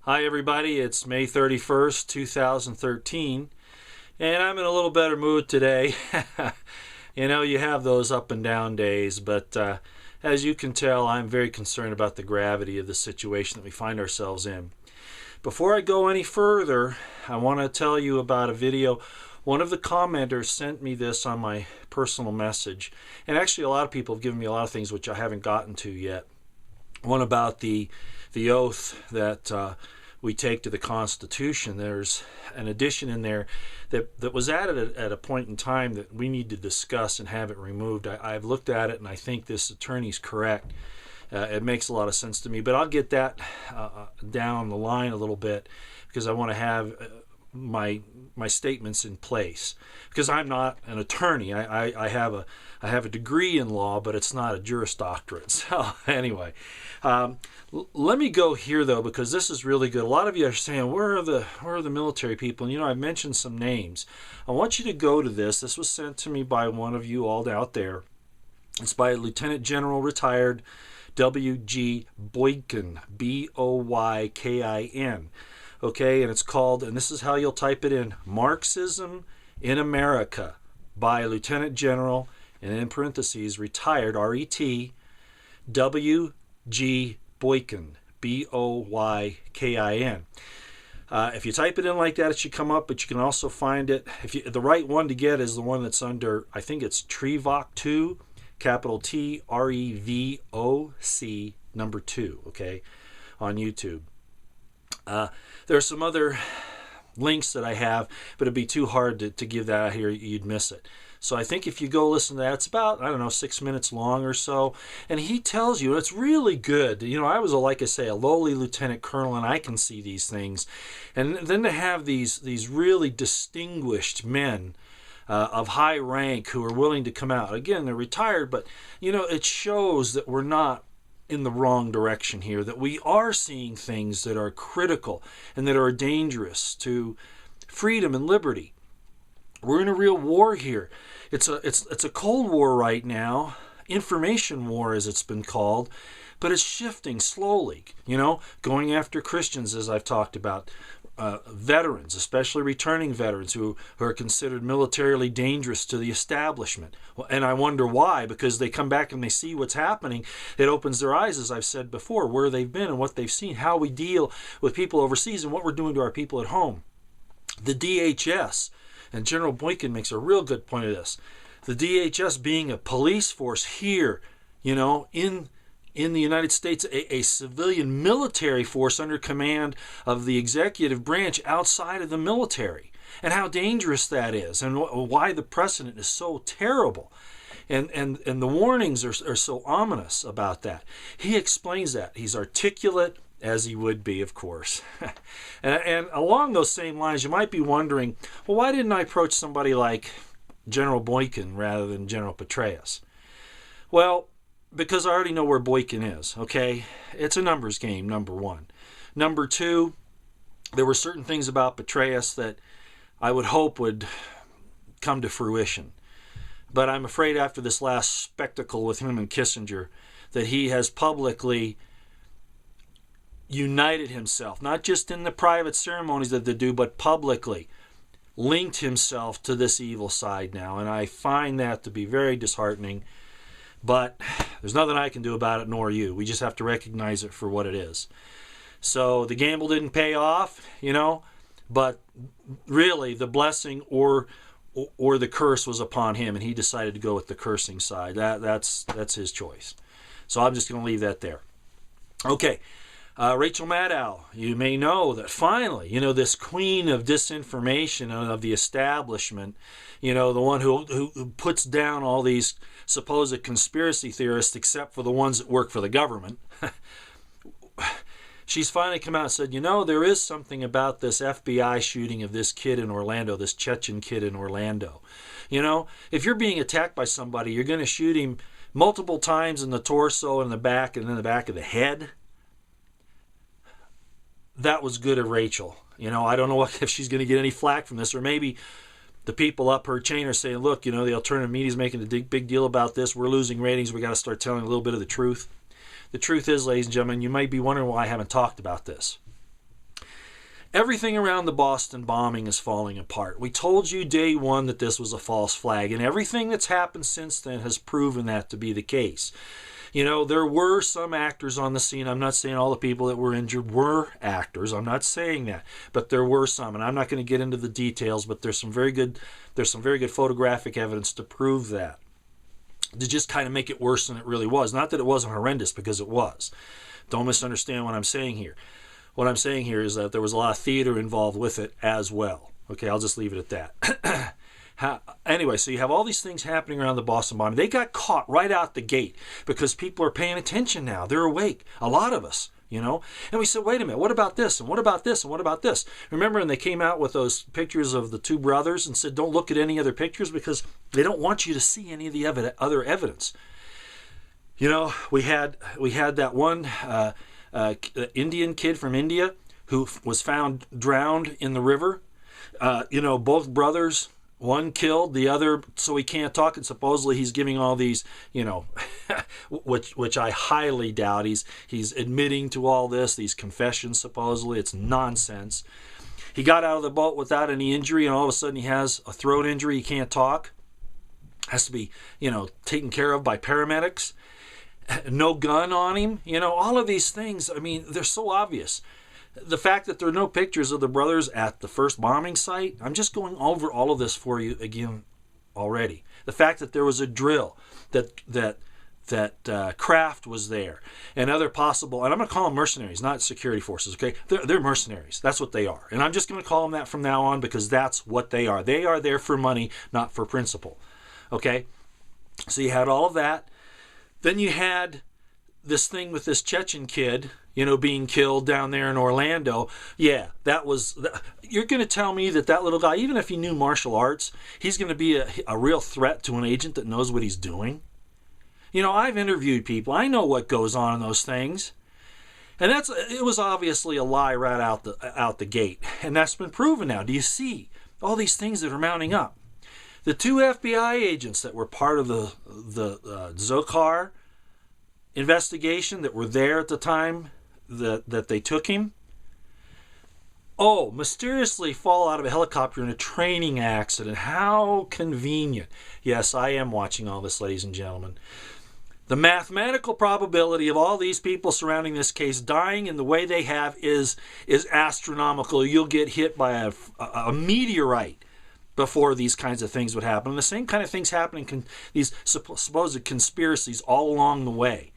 Hi everybody, it's May 31st, 2013, and I'm in a little better mood today. You know, you have those up and down days, but as you can tell, I'm very concerned about the gravity of the situation that we find ourselves in. Before I go any further, I want to tell you about a video. One of the commenters sent me this on my personal message, and actually a lot of people have given me a lot of things which I haven't gotten to yet. One about the oath that we take to the Constitution. There's an addition in there that was added at a point in time that we need to discuss and have it removed. I've looked at it and I think this attorney's correct. It makes a lot of sense to me, but I'll get that down the line a little bit because I want to have my statements in place, because I'm not an attorney. I have a degree in law, but it's not a Juris Doctorate. So anyway, let me go here though, because this is really good. A lot of you are saying, where are the military people? And you know, I've mentioned some names. I want you to go to this. This was sent to me by one of you all out there. It's by Lieutenant General retired LTG Boykin, Boykin. Okay, and it's called, and this is how you'll type it in, Marxism in America, by Lieutenant General, and in parentheses, retired, R-E-T, W.G. Boykin, B-O-Y-K-I-N. If you type it in like that, it should come up, but you can also find it. The right one to get is the one that's under, I think it's Trevoc 2, capital T, R-E-V-O-C, number 2, okay, on YouTube. There are some other links that I have, but it'd be too hard to give that out here. You'd miss it. So I think if you go listen to that, it's about, I don't know, 6 minutes long or so. And he tells you, it's really good. You know, I was, like I say, a lowly lieutenant colonel, and I can see these things. And then to have these really distinguished men of high rank who are willing to come out. Again, they're retired, but, you know, it shows that we're not in the wrong direction here, that we are seeing things that are critical and that are dangerous to freedom and liberty. We're in a real war here. It's a Cold War right now, information war as it's been called, but it's shifting slowly, you know, going after Christians, as I've talked about, veterans, especially returning veterans who are considered militarily dangerous to the establishment. And I wonder why, because they come back and they see what's happening. It opens their eyes, as I've said before, where they've been and what they've seen, how we deal with people overseas and what we're doing to our people at home. The DHS, and General Boykin makes a real good point of this, the DHS being a police force here, you know, in the United States, a civilian military force under command of the executive branch outside of the military, and how dangerous that is, and why the precedent is so terrible, and the warnings are so ominous about that. He explains that. He's articulate, as he would be, of course. and along those same lines, you might be wondering, well, why didn't I approach somebody like General Boykin rather than General Petraeus? Well, because I already know where Boykin is, okay? It's a numbers game, number one. Number two, there were certain things about Petraeus that I would hope would come to fruition. But I'm afraid after this last spectacle with him and Kissinger that he has publicly united himself, not just in the private ceremonies that they do, but publicly linked himself to this evil side now. And I find that to be very disheartening. But there's nothing I can do about it, nor you. We just have to recognize it for what it is. So the gamble didn't pay off, you know, but really the blessing or the curse was upon him, and he decided to go with the cursing side. That's his choice. So I'm just going to leave that there. Okay. Rachel Maddow, you may know that finally, you know, this queen of disinformation of the establishment, you know, the one who puts down all these supposed conspiracy theorists, except for the ones that work for the government, she's finally come out and said, you know, there is something about this FBI shooting of this kid in Orlando, this Chechen kid in Orlando. You know, if you're being attacked by somebody, you're going to shoot him multiple times in the torso, in the back, and in the back of the head. That was good of Rachel. You know, I don't know if she's going to get any flack from this, or maybe the people up her chain are saying, look, you know, the alternative media is making a big deal about this. We're losing ratings. We got to start telling a little bit of the truth. The truth is, ladies and gentlemen, you might be wondering why I haven't talked about this. Everything around the Boston bombing is falling apart. We told you day one that this was a false flag, and everything that's happened since then has proven that to be the case. You know, there were some actors on the scene. I'm not saying all the people that were injured were actors. I'm not saying that, but there were some, and I'm not going to get into the details, but there's some very good photographic evidence to prove that, to just kind of make it worse than it really was. Not that it wasn't horrendous, because it was. Don't misunderstand what I'm saying here. What I'm saying here is that there was a lot of theater involved with it as well. Okay, I'll just leave it at that. Anyway, so you have all these things happening around the Boston bombing. They got caught right out the gate because people are paying attention now. They're awake. A lot of us, you know. And we said, wait a minute, what about this? And what about this? And what about this? Remember, and they came out with those pictures of the two brothers and said, don't look at any other pictures because they don't want you to see any of the other evidence. You know, we had that one Indian kid from India who was found drowned in the river. You know, both brothers, one killed, the other, so he can't talk, and supposedly he's giving all these, you know, which I highly doubt. He's admitting to all this, these confessions, supposedly. It's nonsense. He got out of the boat without any injury, and all of a sudden he has a throat injury. He can't talk. Has to be, you know, taken care of by paramedics. No gun on him. You know, all of these things, I mean, they're so obvious. The fact that there are no pictures of the brothers at the first bombing site, I'm just going over all of this for you again already. The fact that there was a drill, that Kraft was there, and other possible, and I'm going to call them mercenaries, not security forces, okay? They're mercenaries. That's what they are. And I'm just going to call them that from now on because that's what they are. They are there for money, not for principle, okay? So you had all of that. Then you had this thing with this Chechen kid, you know, being killed down there in Orlando. Yeah, that was... You're going to tell me that little guy, even if he knew martial arts, he's going to be a real threat to an agent that knows what he's doing? You know, I've interviewed people. I know what goes on in those things. And it was obviously a lie right out the gate. And that's been proven now. Do you see all these things that are mounting up? The two FBI agents that were part of the Dzhokhar investigation that were there at the time that they took him, mysteriously fall out of a helicopter in a training accident. How convenient. Yes, I am watching all this, ladies and gentlemen. The mathematical probability of all these people surrounding this case dying in the way they have is astronomical. You'll get hit by a meteorite before these kinds of things would happen. And the same kind of things happening, these supposed conspiracies all along the way.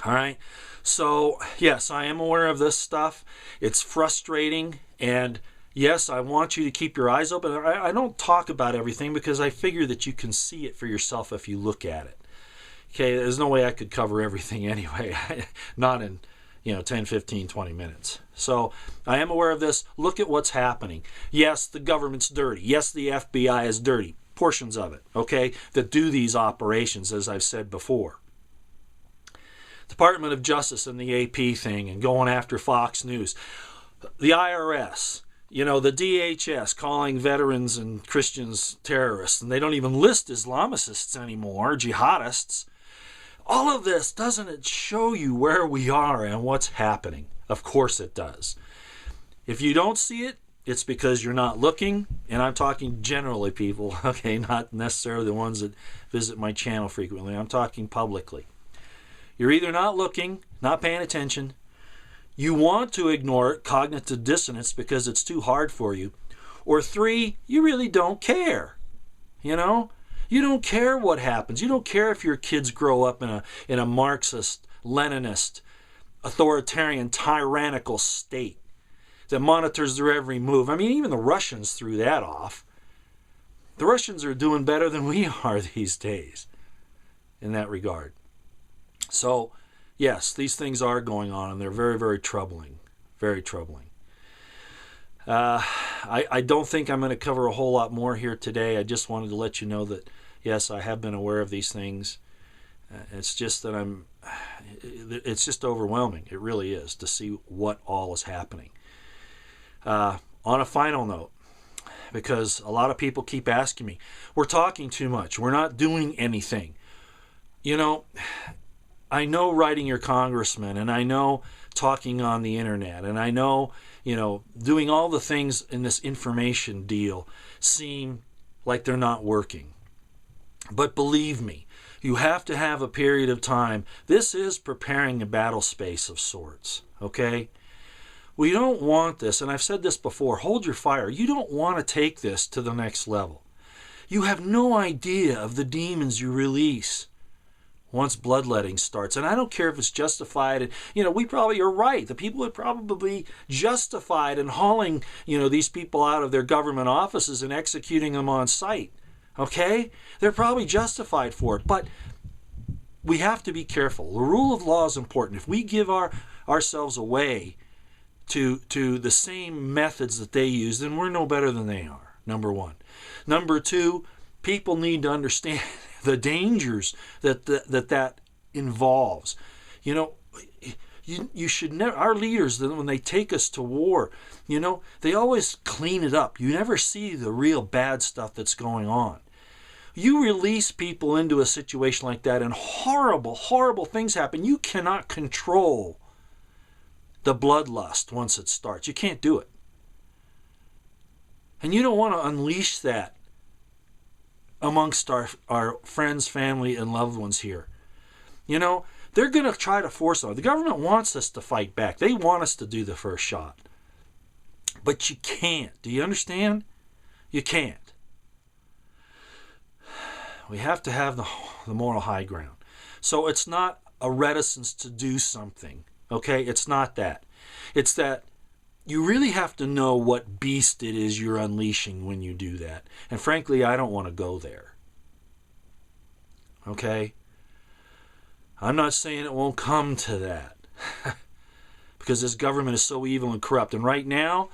All right? So, yes, I am aware of this stuff. It's frustrating, and yes, I want you to keep your eyes open. I don't talk about everything because I figure that you can see it for yourself if you look at it. Okay, there's no way I could cover everything anyway. Not in, 10, 15, 20 minutes. So I am aware of this. Look at what's happening. Yes, the government's dirty. Yes, the FBI is dirty. Portions of it, okay, that do these operations, as I've said before. Department of Justice and the AP thing and going after Fox News. The IRS, the DHS calling veterans and Christians terrorists, and they don't even list Islamicists anymore, jihadists. All of this, doesn't it show you where we are and what's happening? Of course it does. If you don't see it, it's because you're not looking, and I'm talking generally, people, okay, not necessarily the ones that visit my channel frequently. I'm talking publicly. You're either not looking, not paying attention, you want to ignore it, cognitive dissonance, because it's too hard for you, or 3, you really don't care. You don't care what happens. You don't care if your kids grow up in a Marxist, Leninist, authoritarian, tyrannical state that monitors their every move. I mean, even the Russians threw that off. The Russians are doing better than we are these days in that regard. So, yes, these things are going on, and they're very, very troubling. Very troubling. I don't think I'm going to cover a whole lot more here today. I just wanted to let you know that, yes, I have been aware of these things. It's just that it's just overwhelming. It really is, to see what all is happening. On a final note, because a lot of people keep asking me, we're talking too much. We're not doing anything. I know writing your congressman, and I know talking on the internet. And I know, doing all the things in this information deal seem like they're not working. But believe me, you have to have a period of time. This is preparing a battle space of sorts, okay? We don't want this, and I've said this before, hold your fire. You don't want to take this to the next level. You have no idea of the demons you release once bloodletting starts. And I don't care if it's justified. We probably are right. The people are probably justified in hauling, these people out of their government offices and executing them on sight. Okay? They're probably justified for it. But we have to be careful. The rule of law is important. If we give ourselves away to the same methods that they use, then we're no better than they are, number one. Number two, people need to understand the dangers that involves. You should never, our leaders, when they take us to war, they always clean it up. You never see the real bad stuff that's going on. You release people into a situation like that and horrible, horrible things happen. You cannot control the bloodlust once it starts. You can't do it. And you don't want to unleash that amongst our friends, family, and loved ones here. They're going to try to force us. The government wants us to fight back. They want us to do the first shot. But you can't. Do you understand? You can't. We have to have the moral high ground. So it's not a reticence to do something. Okay? It's not that. It's that you really have to know what beast it is you're unleashing when you do that. And frankly, I don't want to go there. Okay? I'm not saying it won't come to that. Because this government is so evil and corrupt. And right now,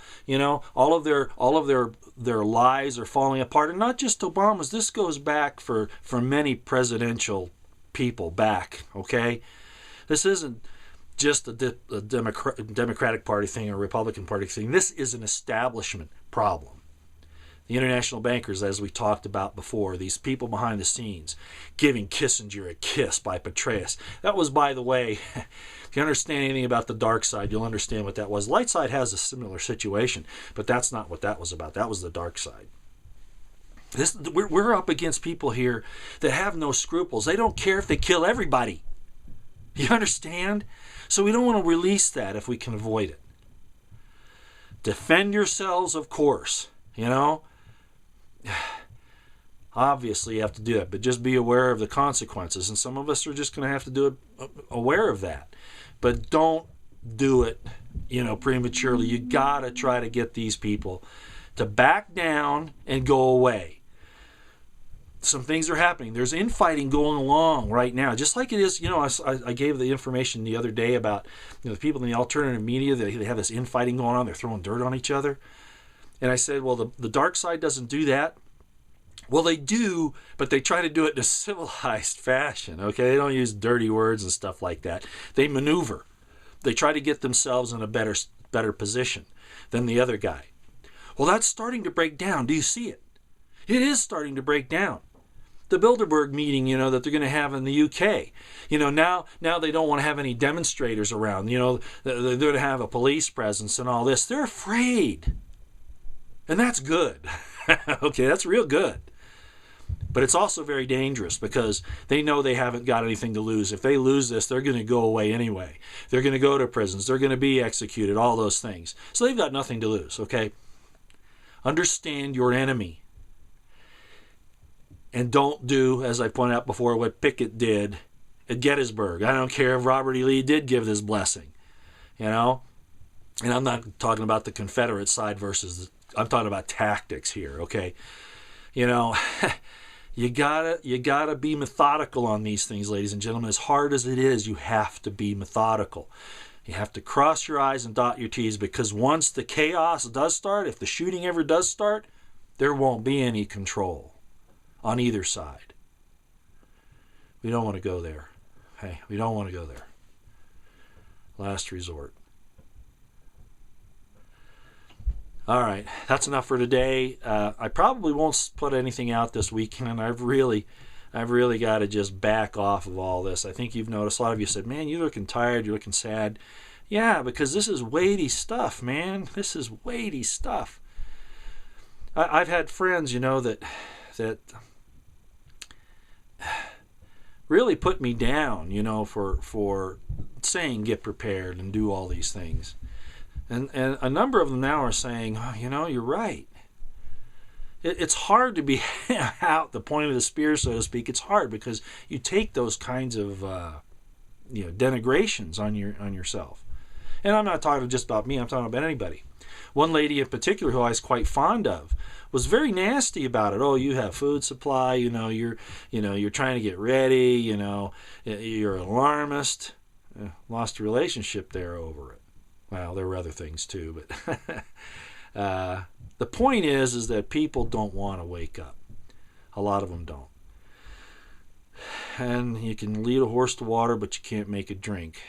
all of their lies are falling apart. And not just Obama's. This goes back for many presidential people back. Okay? This isn't just a Democratic Party thing or a Republican Party thing. This is an establishment problem. The international bankers, as we talked about before, these people behind the scenes, giving Kissinger a kiss by Petraeus. That was, by the way, if you understand anything about the dark side, you'll understand what that was. Light side has a similar situation, but that's not what that was about. That was the dark side. We're up against people here that have no scruples. They don't care if they kill everybody. You understand? So we don't want to release that if we can avoid it. Defend yourselves, of course. Obviously you have to do that, but just be aware of the consequences. And some of us are just going to have to do it aware of that. But don't do it, prematurely. You got to try to get these people to back down and go away. Some things are happening. There's infighting going along right now, just like it is. I gave the information the other day about the people in the alternative media. They have this infighting going on. They're throwing dirt on each other. And I said, well, the dark side doesn't do that. Well, they do, but they try to do it in a civilized fashion. Okay, they don't use dirty words and stuff like that. They maneuver. They try to get themselves in a better position than the other guy. Well, that's starting to break down. Do you see it? It is starting to break down. The Bilderberg meeting, that they're going to have in the UK. Now they don't want to have any demonstrators around. They're going to have a police presence and all this. They're afraid. And that's good. Okay, that's real good. But it's also very dangerous because they know they haven't got anything to lose. If they lose this, they're going to go away anyway. They're going to go to prisons. They're going to be executed, all those things. So they've got nothing to lose, okay? Understand your enemy. And don't do, as I pointed out before, what Pickett did at Gettysburg. I don't care if Robert E. Lee did give his blessing, And I'm not talking about the Confederate side I'm talking about tactics here, okay? You gotta be methodical on these things, ladies and gentlemen. As hard as it is, you have to be methodical. You have to cross your I's and dot your T's, because once the chaos does start, if the shooting ever does start, there won't be any control on either side. We don't want to go there. Hey, we don't want to go there. Last resort. All right, that's enough for today. I probably won't put anything out this weekend. I've really got to just back off of all this. I think you've noticed, a lot of you said, man, you're looking tired, you're looking sad. Yeah, because this is weighty stuff, man. This is weighty stuff. I've had friends, that really put me down, for saying get prepared and do all these things. And a number of them now are saying, oh, you're right. It's hard to be out the point of the spear, so to speak. It's hard because you take those kinds of denigrations on yourself. And I'm not talking just about me. I'm talking about anybody. One lady in particular who I was quite fond of was very nasty about it. Oh, you have food supply. You're trying to get ready. You're an alarmist. Lost a relationship there over it. Well, there were other things too, but the point is that people don't want to wake up. A lot of them don't. And you can lead a horse to water, but you can't make it drink.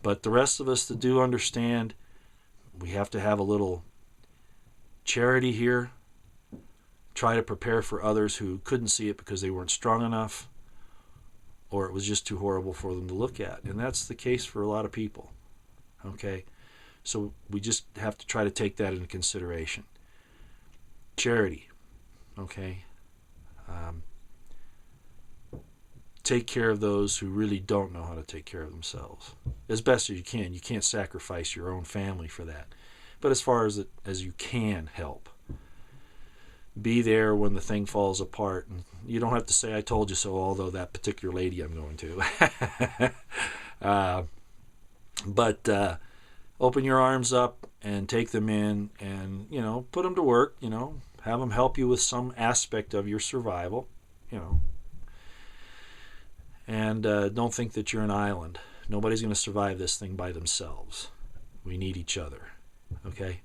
But the rest of us that do understand, we have to have a little charity here. Try to prepare for others who couldn't see it because they weren't strong enough, or it was just too horrible for them to look at. And that's the case for a lot of people. Okay? So we just have to try to take that into consideration. Charity. Okay? Take care of those who really don't know how to take care of themselves as best as you can. You can't sacrifice your own family for that, but as far as you can help, be there when the thing falls apart. And you don't have to say I told you so, although that particular lady I'm going to but open your arms up and take them in, and put them to work. Have them help you with some aspect of your survival. And don't think that you're an island. Nobody's going to survive this thing by themselves. We need each other. Okay?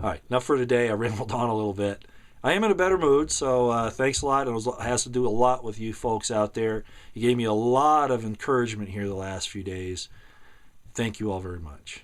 All right, enough for today. I rambled on a little bit. I am in a better mood, so thanks a lot. It has to do a lot with you folks out there. You gave me a lot of encouragement here the last few days. Thank you all very much.